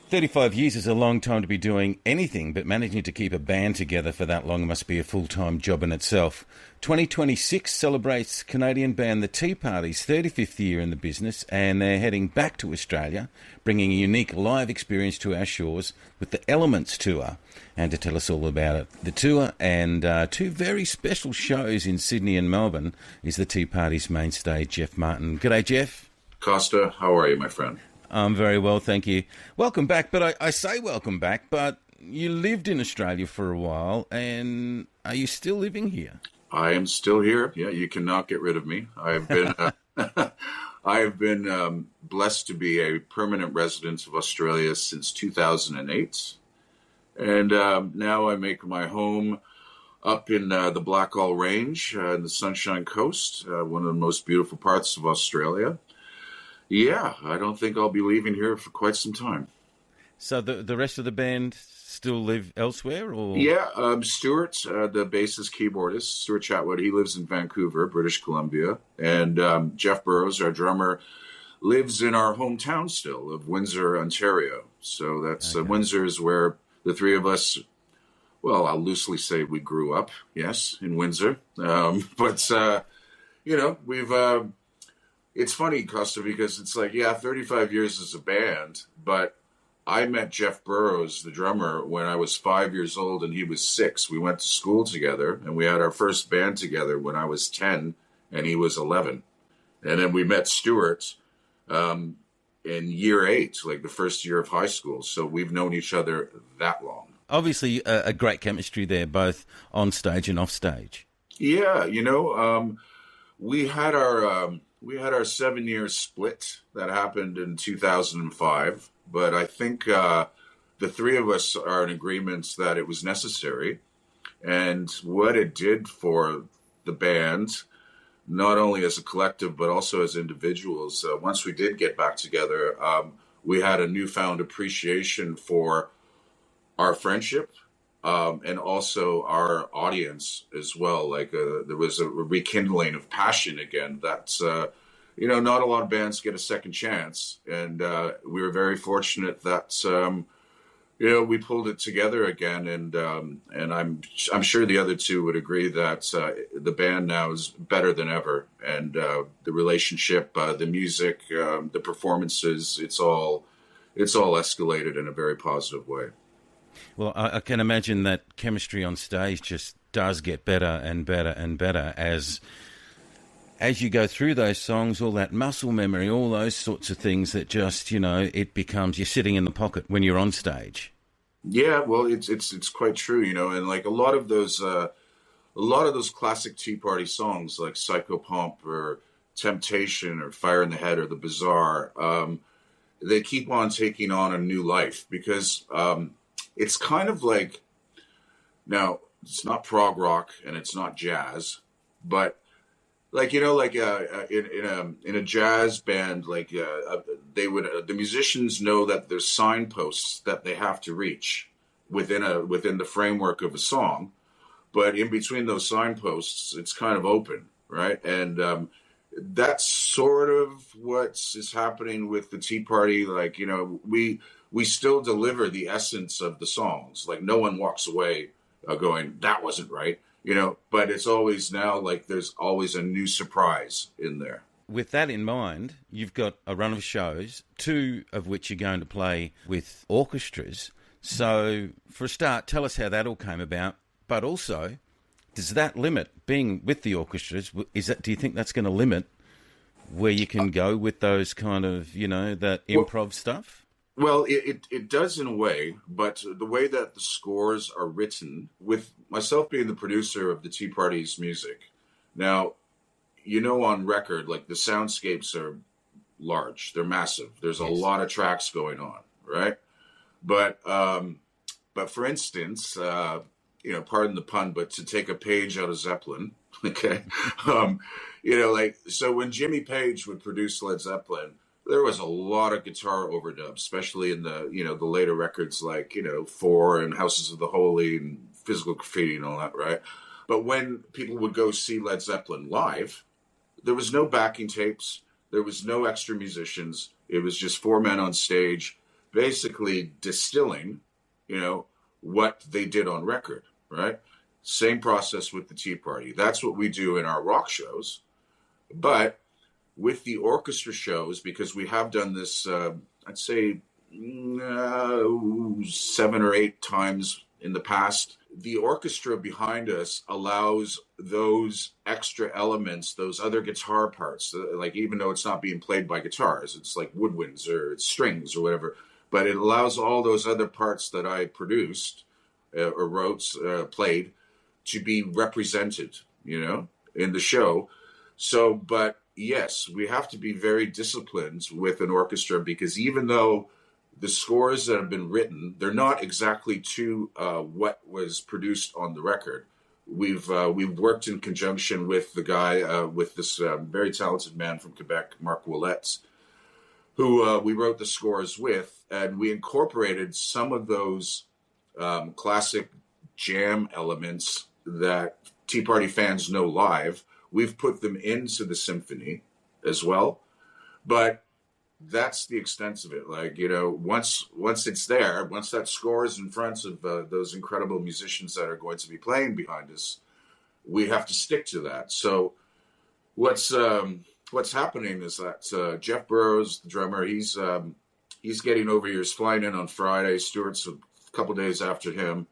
35 years is a long time to be doing anything, but managing to keep a band together for that long must be a full-time job in itself. 2026 celebrates Canadian band The Tea Party's 35th year in the business, and they're heading back to Australia, bringing a unique live experience to our shores with the Elements Tour. And to tell us all about it, the tour and two very special shows in Sydney and Melbourne is The Tea Party's mainstay, Jeff Martin. G'day, Jeff. Costa, how are you, my friend? I'm very well, thank you. Welcome back, but I say welcome back, but you lived in Australia for a while, and are you still living here? I am still here. Yeah, you cannot get rid of me. I've been, I have been blessed to be a permanent resident of Australia since 2008, and now I make my home up in the Blackall Range in the Sunshine Coast, one of the most beautiful parts of Australia. Yeah, I don't think I'll be leaving here for quite some time. So the rest of the band still live elsewhere, or? Yeah, Stuart, the bassist keyboardist, Stuart Chatwood, he lives in Vancouver, British Columbia. And Jeff Burrows, our drummer, lives in our hometown still of Windsor, Ontario. So that's Okay. Windsor is where the three of us, well, I'll loosely say we grew up, yes, in Windsor. We've... It's funny, Costa, because it's like, yeah, 35 years as a band, but I met Jeff Burrows, the drummer, when I was 5 years old and he was 6. We went to school together, and we had our first band together when I was 10 and he was 11. And then we met Stuart in year 8, like the first year of high school. So we've known each other that long. Obviously, a great chemistry there, both on stage and off stage. Yeah, we had our 7-year split that happened in 2005, but I think the three of us are in agreement that it was necessary, and what it did for the band, not only as a collective but also as individuals. Once we did get back together, we had a newfound appreciation for our friendship. And also our audience as well. Like there was a rekindling of passion again. That's not a lot of bands get a second chance, and we were very fortunate that we pulled it together again. And I'm sure the other two would agree that the band now is better than ever, and the relationship, the music, the performances, it's all escalated in a very positive way. Well, I can imagine that chemistry on stage just does get better and better and better as you go through those songs, all that muscle memory, all those sorts of things that just, it becomes, you're sitting in the pocket when you're on stage. Yeah, well, it's quite true, and like a lot of those classic Tea Party songs like Psycho Pump or Temptation or Fire in the Head or The Bazaar, they keep on taking on a new life because it's kind of like, now, it's not prog rock and it's not jazz, but like, in a jazz band, like the musicians know that there's signposts that they have to reach within the framework of a song, but in between those signposts, it's kind of open, right? And that's sort of what is happening with the Tea Party. Like, we still deliver the essence of the songs. Like, no one walks away going, that wasn't right, but it's always now like there's always a new surprise in there. With that in mind, you've got a run of shows, 2 of which you're going to play with orchestras. So for a start, tell us how that all came about, but also, does that limit being with the orchestras? Do you think that's going to limit where you can go with those kind of, that improv stuff? Well, it does in a way, but the way that the scores are written, with myself being the producer of the Tea Party's music, now, on record, like the soundscapes are large, they're massive. There's a lot of tracks going on, right? But for instance, pardon the pun, but to take a page out of Zeppelin, okay, so when Jimmy Page would produce Led Zeppelin, there was a lot of guitar overdubs, especially in the later records like, Four and Houses of the Holy and Physical Graffiti and all that, right? But when people would go see Led Zeppelin live, there was no backing tapes. There was no extra musicians. It was just 4 men on stage. basically distilling, what they did on record, right? Same process with the Tea Party. That's what we do in our rock shows. But with the orchestra shows, because we have done this, I'd say 7 or 8 times in the past, the orchestra behind us allows those extra elements, those other guitar parts, like even though it's not being played by guitars, it's like woodwinds or it's strings or whatever, but it allows all those other parts that I produced or wrote, played, to be represented, in the show. So, but yes, we have to be very disciplined with an orchestra, because even though the scores that have been written, they're not exactly to what was produced on the record. We've worked in conjunction with the guy, with this very talented man from Quebec, Marc Ouellette, who we wrote the scores with, and we incorporated some of those classic jam elements that Tea Party fans know live. We've put them into the symphony as well, but that's the extent of it. Like, once it's there, once that score is in front of those incredible musicians that are going to be playing behind us, we have to stick to that. So what's happening is that Jeff Burrows, the drummer, he's getting over here. He's flying in on Friday. Stuart's a couple days after him.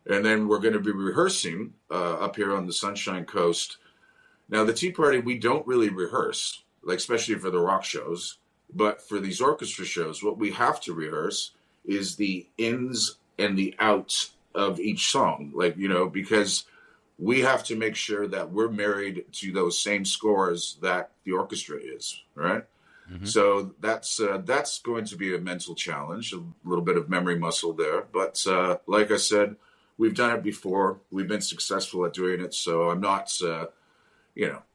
And then we're going to be rehearsing up here on the Sunshine Coast. Now, the Tea Party, we don't really rehearse, like especially for the rock shows. But for these orchestra shows, what we have to rehearse is the ins and the outs of each song. Like, because we have to make sure that we're married to those same scores that the orchestra is, right? Mm-hmm. So that's going to be a mental challenge, a little bit of memory muscle there. But like I said, we've done it before. We've been successful at doing it. So I'm not,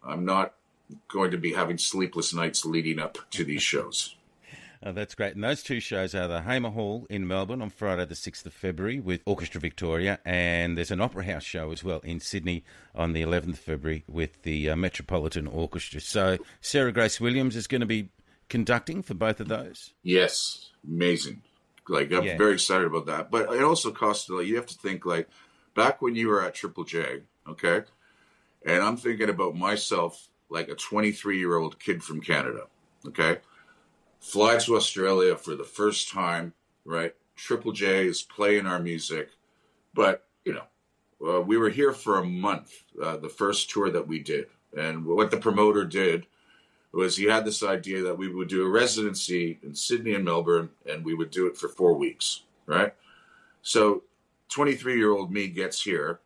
I'm not going to be having sleepless nights leading up to these shows. Oh, that's great. And those two shows are the Hamer Hall in Melbourne on Friday the 6th of February with Orchestra Victoria, and there's an Opera House show as well in Sydney on the 11th of February with the Metropolitan Orchestra. So Sarah Grace Williams is going to be conducting for both of those? Yes. Amazing. Like, I'm very excited about that. But it also costs, you have to think, like, back when you were at Triple J, okay? And I'm thinking about myself like a 23-year-old kid from Canada, okay? Fly to Australia for the first time, right? Triple J is playing our music. But, we were here for a month, the first tour that we did. And what the promoter did was he had this idea that we would do a residency in Sydney and Melbourne, and we would do it for 4 weeks, right? So 23-year-old me gets here,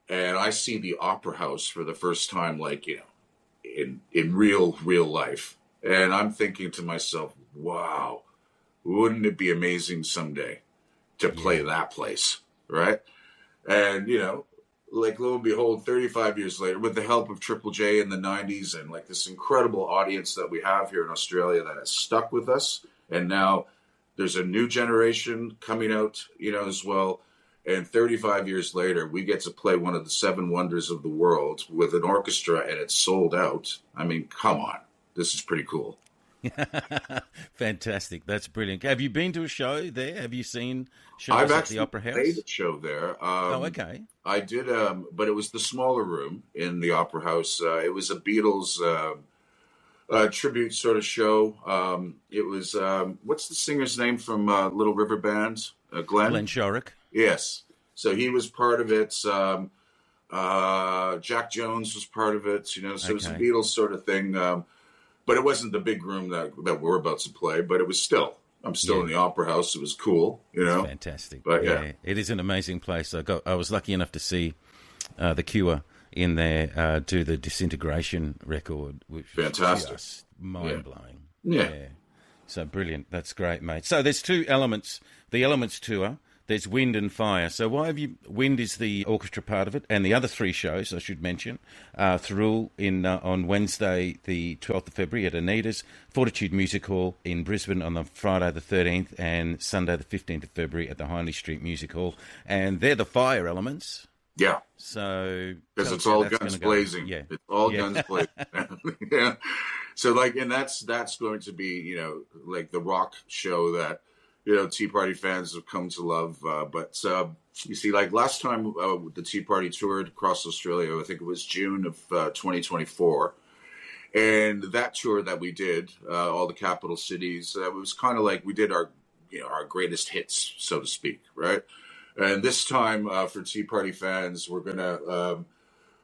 and I see the Opera House for the first time, like, in real life. And I'm thinking to myself, wow, wouldn't it be amazing someday to play that place, right? And, like, lo and behold, 35 years later, with the help of Triple J in the 90s and, like, this incredible audience that we have here in Australia that has stuck with us. And now there's a new generation coming out, as well. And 35 years later, we get to play one of the 7 wonders of the world with an orchestra, and it's sold out. I mean, come on. This is pretty cool. Fantastic. That's brilliant. Have you been to a show there? Have you seen shows at the Opera House? I've actually played a show there. Okay. I did, but it was the smaller room in the Opera House. It was a Beatles tribute sort of show. It was, what's the singer's name from Little River Band? Glenn Shorrock. Yes. So he was part of it. Jack Jones was part of it, so it was a Beatles sort of thing. But it wasn't the big room that we're about to play, but it was still. I'm still in the Opera House. It was cool, It's fantastic. But it is an amazing place. I was lucky enough to see The Cure in there do the Disintegration record, which fantastic, was just mind-blowing. Yeah. So brilliant. That's great, mate. So there's 2 elements. The Elements Tour. There's Wind and Fire. So why have you... Wind is the orchestra part of it, and the other 3 shows, I should mention, Thirroul on Wednesday, the 12th of February at Anita's, Fortitude Music Hall in Brisbane on the Friday the 13th, and Sunday the 15th of February at the Hindley Street Music Hall. And they're the fire elements. Yeah. So... Because it's all guns blazing. Yeah. It's all guns blazing. Yeah. So, like, and that's going to be, like the rock show that Tea Party fans have come to love. But you see, like last time the Tea Party toured across Australia, I think it was June of 2024. And that tour that we did, all the capital cities, it was kind of like we did our greatest hits, so to speak, right? And this time for Tea Party fans, we're gonna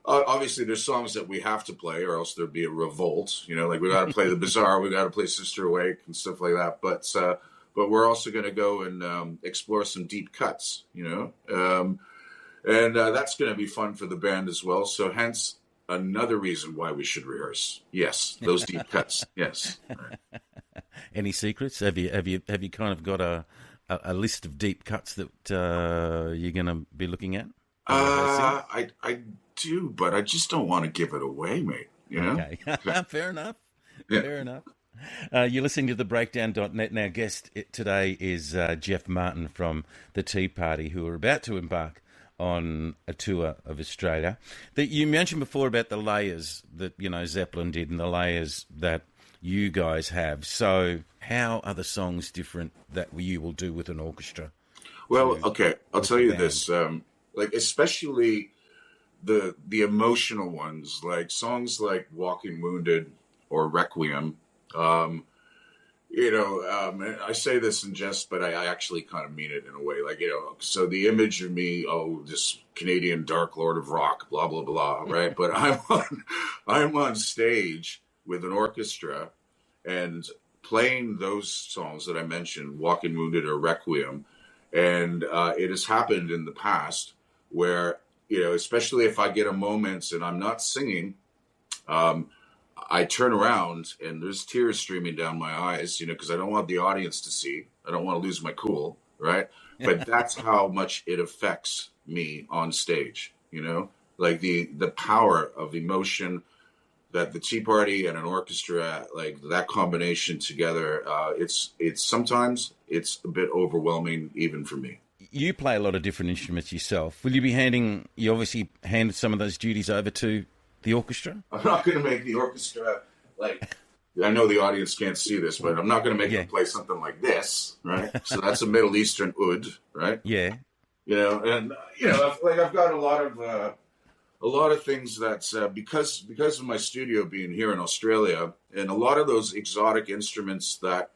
obviously there's songs that we have to play, or else there'd be a revolt. Like we got to play the Bazaar, we got to play Sister Awake and stuff like that. But we're also gonna go and explore some deep cuts, and that's gonna be fun for the band as well. So hence another reason why we should rehearse. Yes, those deep cuts. Yes. Right. Any secrets? Have you kind of got a list of deep cuts that you're going to be looking at? I do, but I just don't want to give it away, mate. Okay. Fair enough. Yeah. Fair enough. You're listening to thebreakdown.net. Now, guest today is Jeff Martin from the Tea Party, who are about to embark on a tour of Australia. That you mentioned before about the layers that Zeppelin did and the layers that you guys have. So how are the songs different that you will do with an orchestra? Well, okay, I'll tell you this. Like especially the emotional ones, like songs like Walking Wounded or Requiem. I say this in jest, but I actually kind of mean it in a way. Like, so the image of me, this Canadian Dark Lord of Rock, blah, blah, blah, right? But I'm on stage with an orchestra and playing those songs that I mentioned, Walking Wounded or Requiem. And it has happened in the past where, especially if I get a moment and I'm not singing, I turn around and there's tears streaming down my eyes, because I don't want the audience to see. I don't want to lose my cool, right? But that's how much it affects me on stage, like the power of emotion that the Tea Party and an orchestra, like that combination together, it's sometimes it's a bit overwhelming even for me. You play a lot of different instruments yourself. Will you be you obviously hand some of those duties over to the orchestra? I'm not going to make the orchestra, I know the audience can't see this, but I'm not going to make them play something like this, right? So that's a Middle Eastern oud, right? Yeah. I've got a lot of things that's because of my studio being here in Australia, and a lot of those exotic instruments that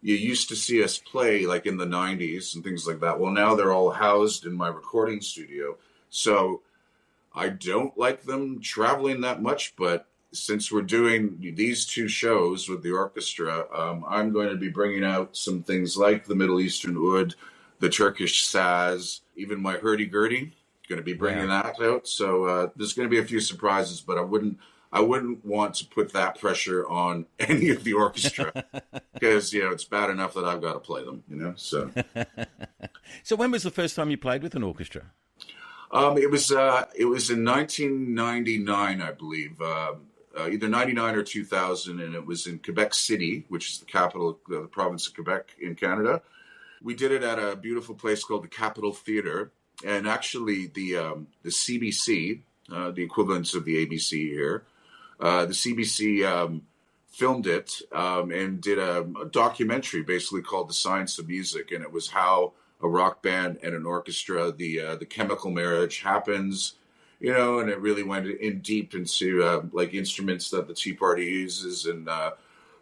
you used to see us play like in the 90s and things like that. Well, now they're all housed in my recording studio. So I don't like them traveling that much, but since we're doing these two shows with the orchestra, I'm going to be bringing out some things like the Middle Eastern oud, the Turkish saz, even my hurdy-gurdy. Going to be bringing that out. So there's going to be a few surprises, but I wouldn't want to put that pressure on any of the orchestra because it's bad enough that I've got to play them. So. So when was the first time you played with an orchestra? It was in 1999, I believe, either 99 or 2000, and it was in Quebec City, which is the capital of the province of Quebec in Canada. We did it at a beautiful place called the Capitol Theatre, and actually the CBC, the equivalent of the ABC here, the CBC filmed it and did a documentary basically called The Science of Music, and it was how a rock band and an orchestra, the chemical marriage happens, and it really went in deep into like instruments that the Tea Party uses, and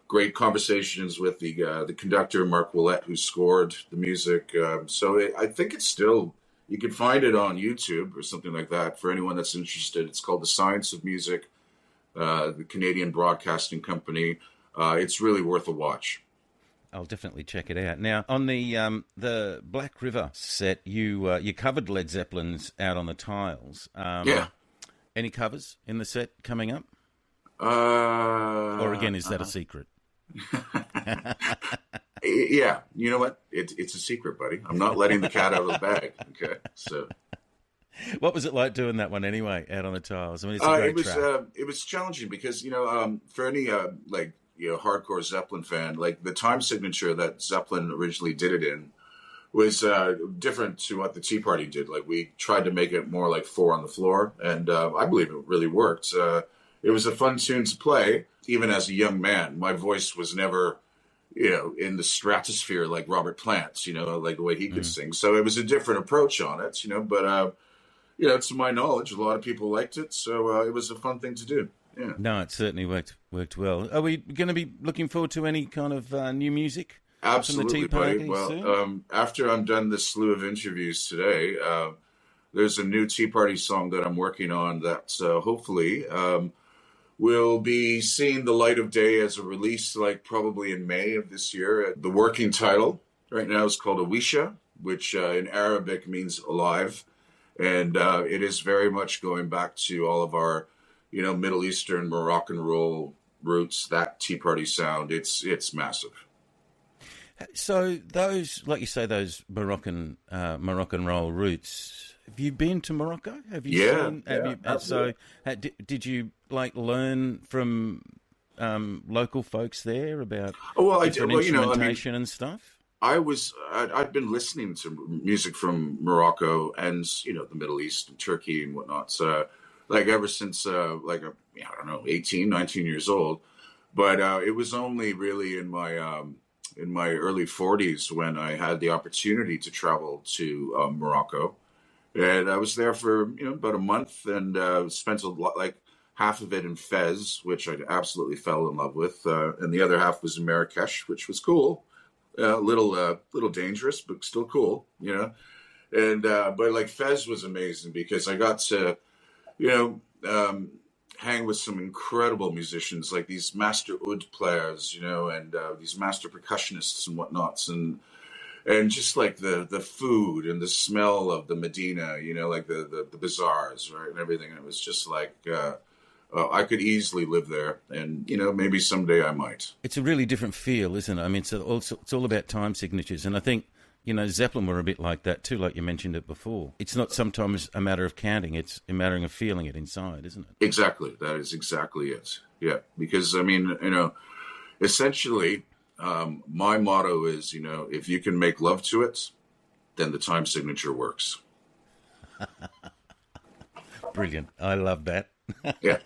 great conversations with the conductor Mark Willett, who scored the music. I think it's still, you can find it on YouTube or something like that for anyone that's interested. It's called The Science of Music, the Canadian Broadcasting Company. It's really worth a watch. I'll definitely check it out. Now, on the Black River set, you covered Led Zeppelin's Out on the Tiles. Yeah. Any covers in the set coming up? Or again, is that a secret? Yeah, you know what? It's a secret, buddy. I'm not letting the cat out of the bag. Okay, so. What was it like doing that one anyway, Out on the Tiles? I mean, it's a great track. It was challenging because for any hardcore Zeppelin fan, like the time signature that Zeppelin originally did it in was different to what the Tea Party did. Like we tried to make it more like Four on the Floor, and I believe it really worked. It was a fun tune to play, even as a young man. My voice was never, in the stratosphere like Robert Plant, like the way he could sing. So it was a different approach on it, but to my knowledge, a lot of people liked it. So it was a fun thing to do. Yeah. No, it certainly worked well. Are we going to be looking forward to any kind of new music? Absolutely, from the Tea buddy. Party Well, after I'm done this slew of interviews today, there's a new Tea Party song that I'm working on that hopefully will be seeing the light of day as a release, like probably in May of this year. The working title right now is called Awisha, which in Arabic means alive. And it is very much going back to all of our, Middle Eastern Moroccan roll roots, that Tea Party sound. It's massive. So those, like you say, those Moroccan roll roots. Have you been to Morocco? Have you seen? Absolutely. So did you learn from local folks there about different instrumentation and stuff? I'd been listening to music from Morocco and the Middle East and Turkey and whatnot. So like ever since I don't know, 18, 19 years old. But it was only really in my early 40s when I had the opportunity to travel to Morocco. And I was there for about a month and spent a lot, like half of it in Fez, which I absolutely fell in love with, and the other half was in Marrakesh, which was cool, little dangerous, but still cool, And but like Fez was amazing because I got to hang with some incredible musicians, like these master oud players, and these master percussionists and whatnots, and just like the food and the smell of the Medina, like the bazaars, right, and everything. And it was just like I could easily live there, and maybe someday I might. It's a really different feel, isn't it? I mean, it's all about time signatures, and I think Zeppelin were a bit like that too, like you mentioned it before. It's not sometimes a matter of counting; it's a matter of feeling it inside, isn't it? Exactly, that is exactly it. Yeah, because I mean, essentially. My motto is, if you can make love to it, then the time signature works. Brilliant. I love that. Yeah.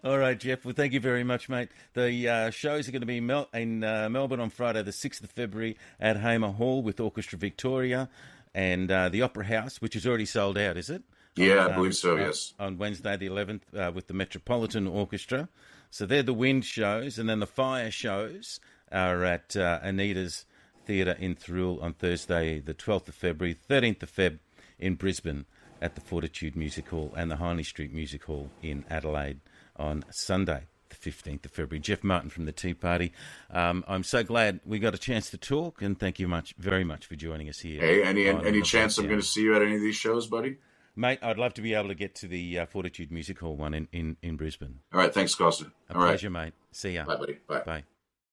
All right, Jeff. Well, thank you very much, mate. The shows are going to be in Melbourne on Friday, the 6th of February at Hamer Hall with Orchestra Victoria and the Opera House, which is already sold out, is it? Yeah, I believe so, yes. On Wednesday the 11th with the Metropolitan Orchestra. So they're the wind shows, and then the fire shows are at Anita's Theatre in Thirroul on Thursday the 12th of February, 13th of Feb in Brisbane at the Fortitude Music Hall and the Hindley Street Music Hall in Adelaide on Sunday the 15th of February. Jeff Martin from the Tea Party. I'm so glad we got a chance to talk, and thank you very much for joining us here. Hey, any chance I'm going to see you at any of these shows, buddy? Mate, I'd love to be able to get to the Fortitude Music Hall one in Brisbane. All right, thanks, Costa. A pleasure, mate. See ya. Bye, buddy. Bye. Bye.